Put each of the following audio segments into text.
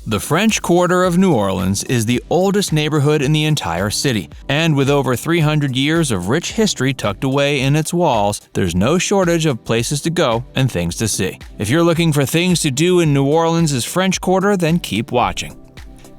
The French Quarter of New Orleans is the oldest neighborhood in the entire city, and with over 300 years of rich history tucked away in its walls, there's no shortage of places to go and things to see. If you're looking for things to do in New Orleans' French Quarter, then keep watching.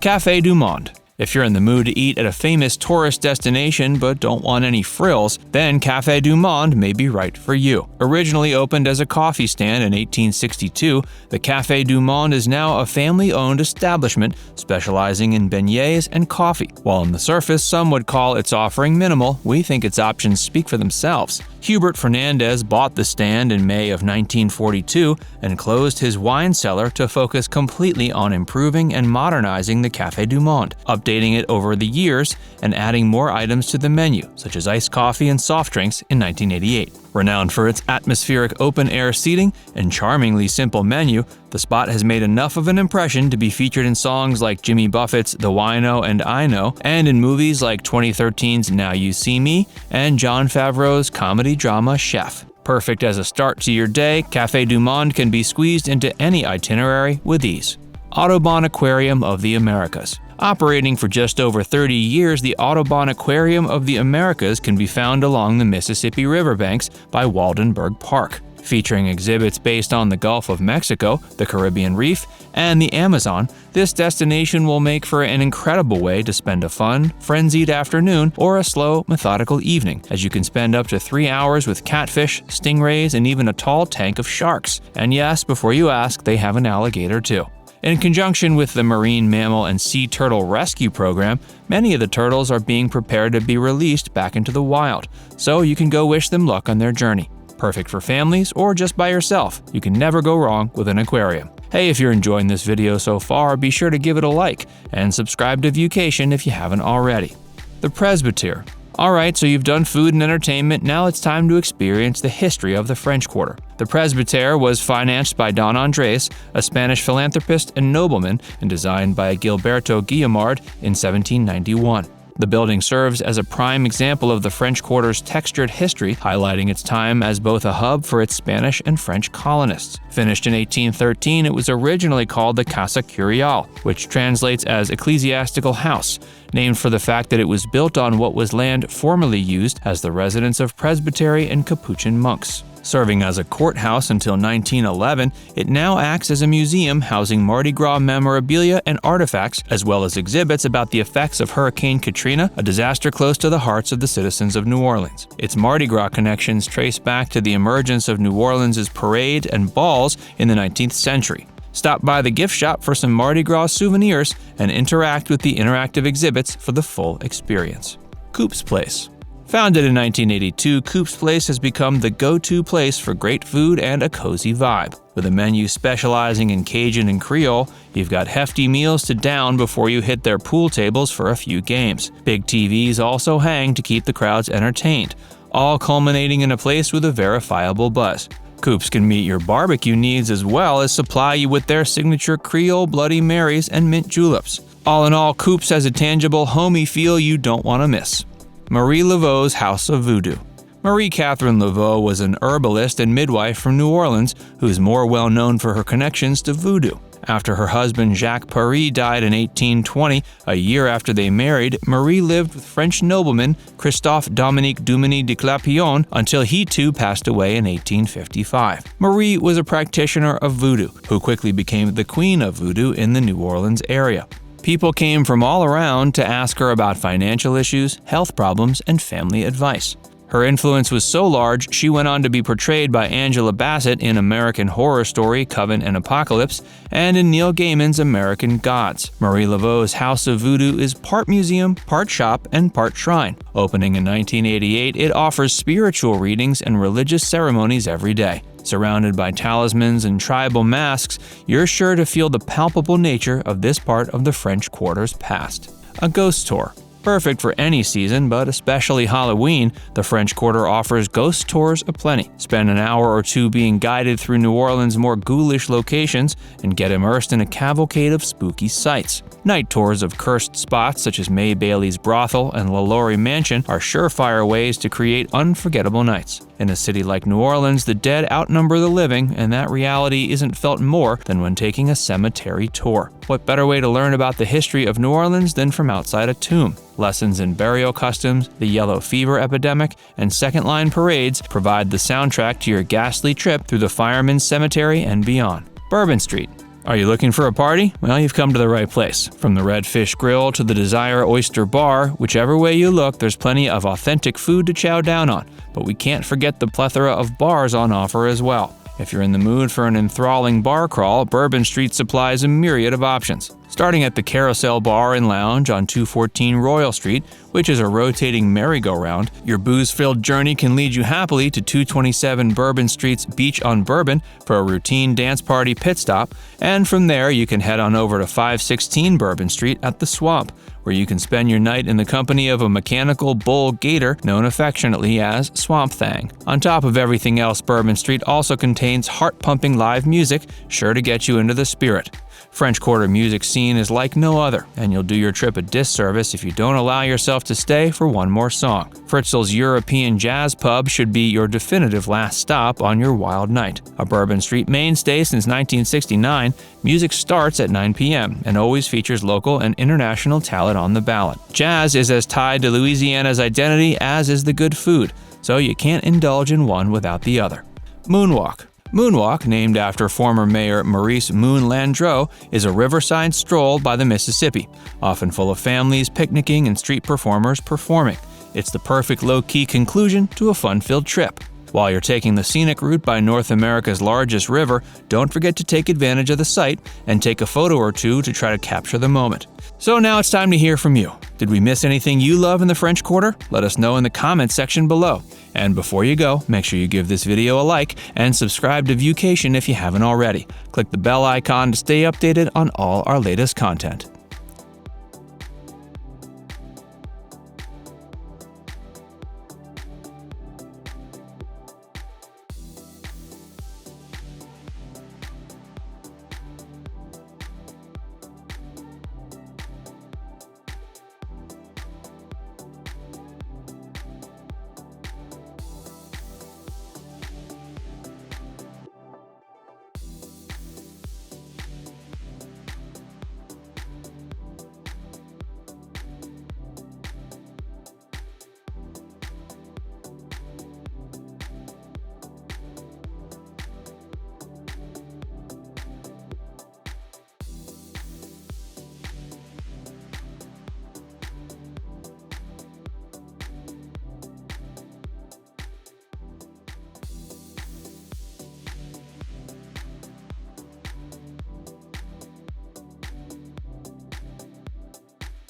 Café du Monde. If you're in the mood to eat at a famous tourist destination but don't want any frills, then Café du Monde may be right for you. Originally opened as a coffee stand in 1862, the Café du Monde is now a family-owned establishment specializing in beignets and coffee. While on the surface some would call its offering minimal, we think its options speak for themselves. Hubert Fernandez bought the stand in May of 1942 and closed his wine cellar to focus completely on improving and modernizing the Café du Monde, updating it over the years and adding more items to the menu, such as iced coffee and soft drinks in 1988. Renowned for its atmospheric open-air seating and charmingly simple menu, the spot has made enough of an impression to be featured in songs like Jimmy Buffett's The Wino and I Know, and in movies like 2013's Now You See Me and Jon Favreau's comedy drama Chef. Perfect as a start to your day, Café du Monde can be squeezed into any itinerary with ease. Audubon Aquarium of the Americas. Operating for just over 30 years, the Audubon Aquarium of the Americas can be found along the Mississippi riverbanks by Waldenburg Park. Featuring exhibits based on the Gulf of Mexico, the Caribbean Reef, and the Amazon, this destination will make for an incredible way to spend a fun, frenzied afternoon or a slow, methodical evening, as you can spend up to 3 hours with catfish, stingrays, and even a tall tank of sharks. And yes, before you ask, they have an alligator too. In conjunction with the Marine Mammal and Sea Turtle Rescue Program, many of the turtles are being prepared to be released back into the wild, so you can go wish them luck on their journey. Perfect for families or just by yourself. You can never go wrong with an aquarium. Hey, if you're enjoying this video so far, be sure to give it a like and subscribe to Viewcation if you haven't already. The Presbytère. Alright, so you've done food and entertainment, now it's time to experience the history of the French Quarter. The Presbytère was financed by Don Andrés, a Spanish philanthropist and nobleman, and designed by Gilberto Guillemard in 1791. The building serves as a prime example of the French Quarter's textured history, highlighting its time as both a hub for its Spanish and French colonists. Finished in 1813, it was originally called the Casa Curial, which translates as ecclesiastical house, named for the fact that it was built on what was land formerly used as the residence of Presbytery and Capuchin monks. Serving as a courthouse until 1911, it now acts as a museum housing Mardi Gras memorabilia and artifacts, as well as exhibits about the effects of Hurricane Katrina, a disaster close to the hearts of the citizens of New Orleans. Its Mardi Gras connections trace back to the emergence of New Orleans' parade and balls in the 19th century. Stop by the gift shop for some Mardi Gras souvenirs and interact with the interactive exhibits for the full experience. Coop's Place. Founded in 1982, Coop's Place has become the go-to place for great food and a cozy vibe. With a menu specializing in Cajun and Creole, you've got hefty meals to down before you hit their pool tables for a few games. Big TVs also hang to keep the crowds entertained, all culminating in a place with a verifiable buzz. Coop's can meet your barbecue needs as well as supply you with their signature Creole Bloody Marys and mint juleps. All in all, Coop's has a tangible, homey feel you don't want to miss. Marie Laveau's House of Voodoo. Marie Catherine Laveau was an herbalist and midwife from New Orleans who's more well known for her connections to voodoo. After her husband Jacques Paris died in 1820, a year after they married, Marie lived with French nobleman Christophe Dominique Duminy de Clapillon until he too passed away in 1855. Marie was a practitioner of voodoo, who quickly became the queen of voodoo in the New Orleans area. People came from all around to ask her about financial issues, health problems, and family advice. Her influence was so large, she went on to be portrayed by Angela Bassett in American Horror Story Coven and Apocalypse and in Neil Gaiman's American Gods. Marie Laveau's House of Voodoo is part museum, part shop, and part shrine. Opening in 1988, it offers spiritual readings and religious ceremonies every day. Surrounded by talismans and tribal masks, you're sure to feel the palpable nature of this part of the French Quarter's past. A ghost tour. Perfect for any season, but especially Halloween, the French Quarter offers ghost tours aplenty. Spend an hour or two being guided through New Orleans' more ghoulish locations and get immersed in a cavalcade of spooky sights. Night tours of cursed spots such as May Bailey's brothel and LaLaurie Mansion are surefire ways to create unforgettable nights. In a city like New Orleans, the dead outnumber the living, and that reality isn't felt more than when taking a cemetery tour. What better way to learn about the history of New Orleans than from outside a tomb? Lessons in burial customs, the yellow fever epidemic, and second-line parades provide the soundtrack to your ghastly trip through the Fireman's Cemetery and beyond. Bourbon Street. Are you looking for a party? Well, you've come to the right place. From the Redfish Grill to the Desire Oyster Bar, whichever way you look, there's plenty of authentic food to chow down on. But we can't forget the plethora of bars on offer as well. If you're in the mood for an enthralling bar crawl, Bourbon Street supplies a myriad of options. Starting at the Carousel Bar and Lounge on 214 Royal Street, which is a rotating merry-go-round, your booze-filled journey can lead you happily to 227 Bourbon Street's Beach on Bourbon for a routine dance party pit stop, and from there you can head on over to 516 Bourbon Street at the Swamp, where you can spend your night in the company of a mechanical bull gator known affectionately as Swamp Thang. On top of everything else, Bourbon Street also contains heart-pumping live music, sure to get you into the spirit. French Quarter music scene is like no other, and you'll do your trip a disservice if you don't allow yourself to stay for one more song. Fritzl's European Jazz Pub should be your definitive last stop on your wild night. A Bourbon Street mainstay since 1969, music starts at 9 p.m. and always features local and international talent on the ballot. Jazz is as tied to Louisiana's identity as is the good food, so you can't indulge in one without the other. Moonwalk. Moonwalk, named after former Mayor Maurice Moon Landreau, is a riverside stroll by the Mississippi, often full of families picnicking and street performers performing. It's the perfect low-key conclusion to a fun-filled trip. While you're taking the scenic route by North America's largest river, don't forget to take advantage of the site and take a photo or two to try to capture the moment. So now it's time to hear from you. Did we miss anything you love in the French Quarter? Let us know in the comments section below. And before you go, make sure you give this video a like and subscribe to Viewcation if you haven't already. Click the bell icon to stay updated on all our latest content.